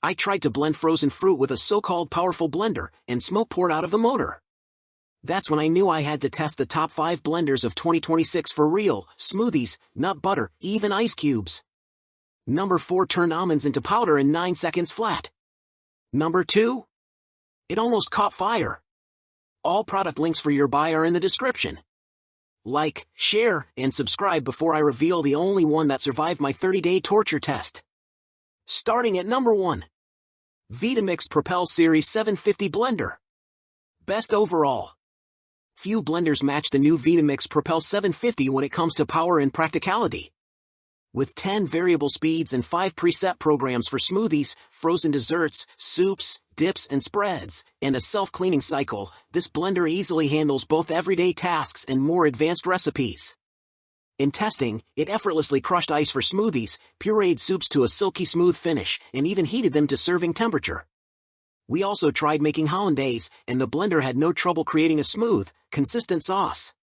I tried to blend frozen fruit with a so-called powerful blender, and smoke poured out of the motor. That's when I knew I had to test the top 5 blenders of 2026 for real: smoothies, nut butter, even ice cubes. Number 4 turned almonds into powder in 9 seconds flat. Number 2? It almost caught fire. All product links for your buy are in the description. Like, share, and subscribe before I reveal the only one that survived my 30-day torture test. Starting at number 1. Vitamix Propel Series 750 Blender. Best overall. Few blenders match the new Vitamix Propel 750 when it comes to power and practicality. With 10 variable speeds and 5 preset programs for smoothies, frozen desserts, soups, dips and spreads, and a self-cleaning cycle, this blender easily handles both everyday tasks and more advanced recipes. In testing, it effortlessly crushed ice for smoothies, pureed soups to a silky smooth finish, and even heated them to serving temperature. We also tried making hollandaise, and the blender had no trouble creating a smooth, consistent sauce.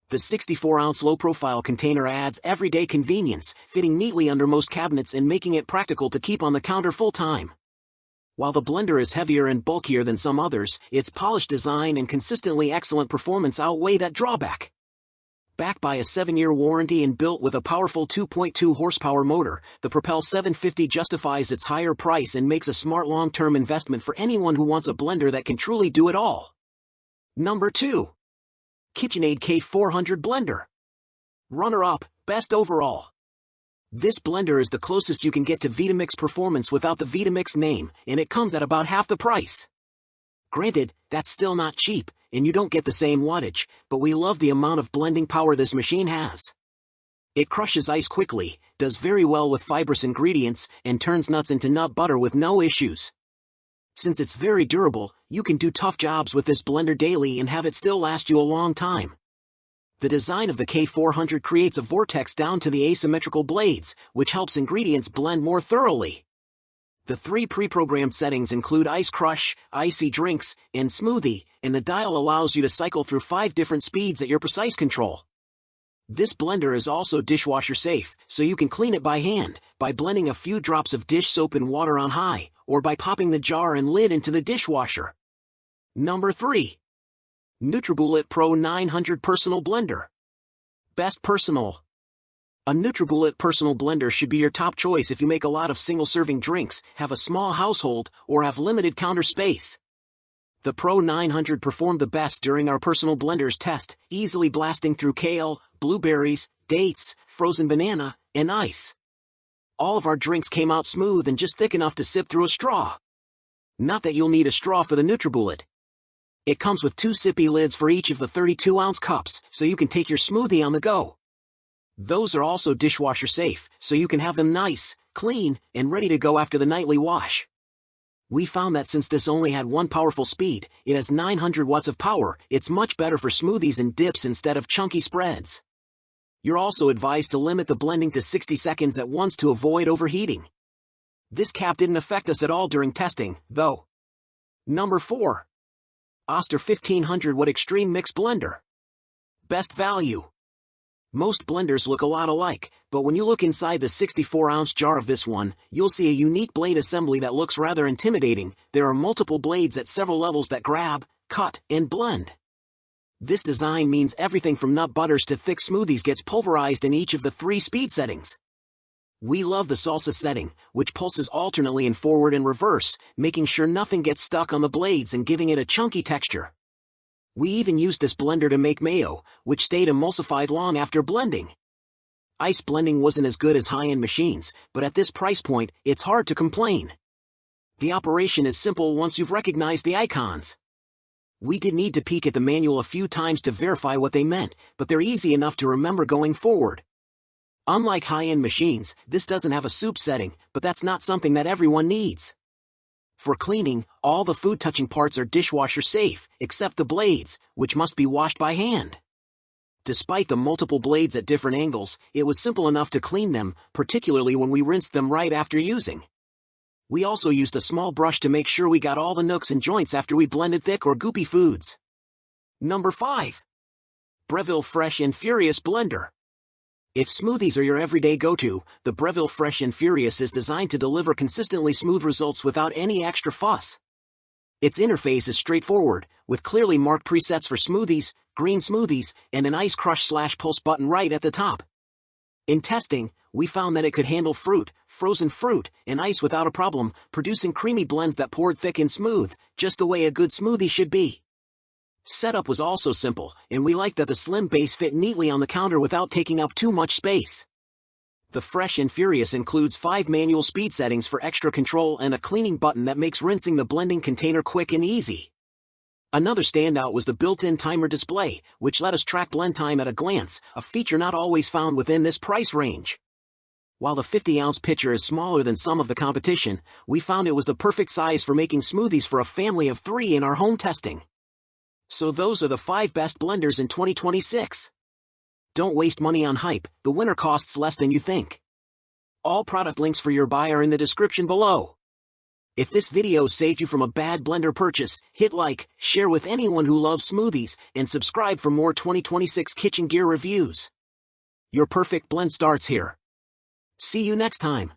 The 64-ounce low-profile container adds everyday convenience, fitting neatly under most cabinets and making it practical to keep on the counter full-time. While the blender is heavier and bulkier than some others, its polished design and consistently excellent performance outweigh that drawback. Backed by a 7-year warranty and built with a powerful 2.2 horsepower motor, the Propel 750 justifies its higher price and makes a smart long-term investment for anyone who wants a blender that can truly do it all. Number 2. KitchenAid K400 Blender. Runner-up, best overall. This blender is the closest you can get to Vitamix performance without the Vitamix name, and it comes at about half the price. Granted, that's still not cheap, and you don't get the same wattage, but we love the amount of blending power this machine has. It crushes ice quickly, does very well with fibrous ingredients, and turns nuts into nut butter with no issues. Since it's very durable, you can do tough jobs with this blender daily and have it still last you a long time. The design of the K400 creates a vortex down to the asymmetrical blades, which helps ingredients blend more thoroughly. The 3 pre-programmed settings include ice crush, icy drinks, and smoothie, and the dial allows you to cycle through 5 different speeds at your precise control. This blender is also dishwasher safe, so you can clean it by hand, by blending a few drops of dish soap and water on high, or by popping the jar and lid into the dishwasher. Number 3. Nutribullet Pro 900 Personal Blender. Best personal. A Nutribullet personal blender should be your top choice if you make a lot of single-serving drinks, have a small household, or have limited counter space. The Pro 900 performed the best during our personal blenders test, easily blasting through kale, blueberries, dates, frozen banana, and ice. All of our drinks came out smooth and just thick enough to sip through a straw. Not that you'll need a straw for the Nutribullet. It comes with 2 sippy lids for each of the 32-ounce cups, so you can take your smoothie on the go. Those are also dishwasher safe, so you can have them nice, clean, and ready to go after the nightly wash. We found that since this only had one powerful speed, it has 900 watts of power, it's much better for smoothies and dips instead of chunky spreads. You're also advised to limit the blending to 60 seconds at once to avoid overheating. This cap didn't affect us at all during testing, though. Number 4. Oster 1500 Watt Extreme Mix Blender. Best value. Most blenders look a lot alike, but when you look inside the 64-ounce jar of this one, you'll see a unique blade assembly that looks rather intimidating. There are multiple blades at several levels that grab, cut, and blend. This design means everything from nut butters to thick smoothies gets pulverized in each of the 3 speed settings. We love the salsa setting, which pulses alternately in forward and reverse, making sure nothing gets stuck on the blades and giving it a chunky texture. We even used this blender to make mayo, which stayed emulsified long after blending. Ice blending wasn't as good as high-end machines, but at this price point, it's hard to complain. The operation is simple once you've recognized the icons. We did need to peek at the manual a few times to verify what they meant, but they're easy enough to remember going forward. Unlike high-end machines, this doesn't have a soup setting, but that's not something that everyone needs. For cleaning, all the food-touching parts are dishwasher safe, except the blades, which must be washed by hand. Despite the multiple blades at different angles, it was simple enough to clean them, particularly when we rinsed them right after using. We also used a small brush to make sure we got all the nooks and joints after we blended thick or goopy foods. Number 5. Breville Fresh and Furious Blender. If smoothies are your everyday go-to, the Breville Fresh and Furious is designed to deliver consistently smooth results without any extra fuss. Its interface is straightforward, with clearly marked presets for smoothies, green smoothies, and an ice crush/pulse button right at the top. In testing, we found that it could handle fruit, frozen fruit, and ice without a problem, producing creamy blends that poured thick and smooth, just the way a good smoothie should be. Setup was also simple, and we liked that the slim base fit neatly on the counter without taking up too much space. The Fresh and Furious includes 5 manual speed settings for extra control and a cleaning button that makes rinsing the blending container quick and easy. Another standout was the built-in timer display, which let us track blend time at a glance, a feature not always found within this price range. While the 50-ounce pitcher is smaller than some of the competition, we found it was the perfect size for making smoothies for a family of 3 in our home testing. So those are the 5 best blenders in 2026. Don't waste money on hype, the winner costs less than you think. All product links for your buy are in the description below. If this video saved you from a bad blender purchase, hit like, share with anyone who loves smoothies, and subscribe for more 2026 kitchen gear reviews. Your perfect blend starts here. See you next time.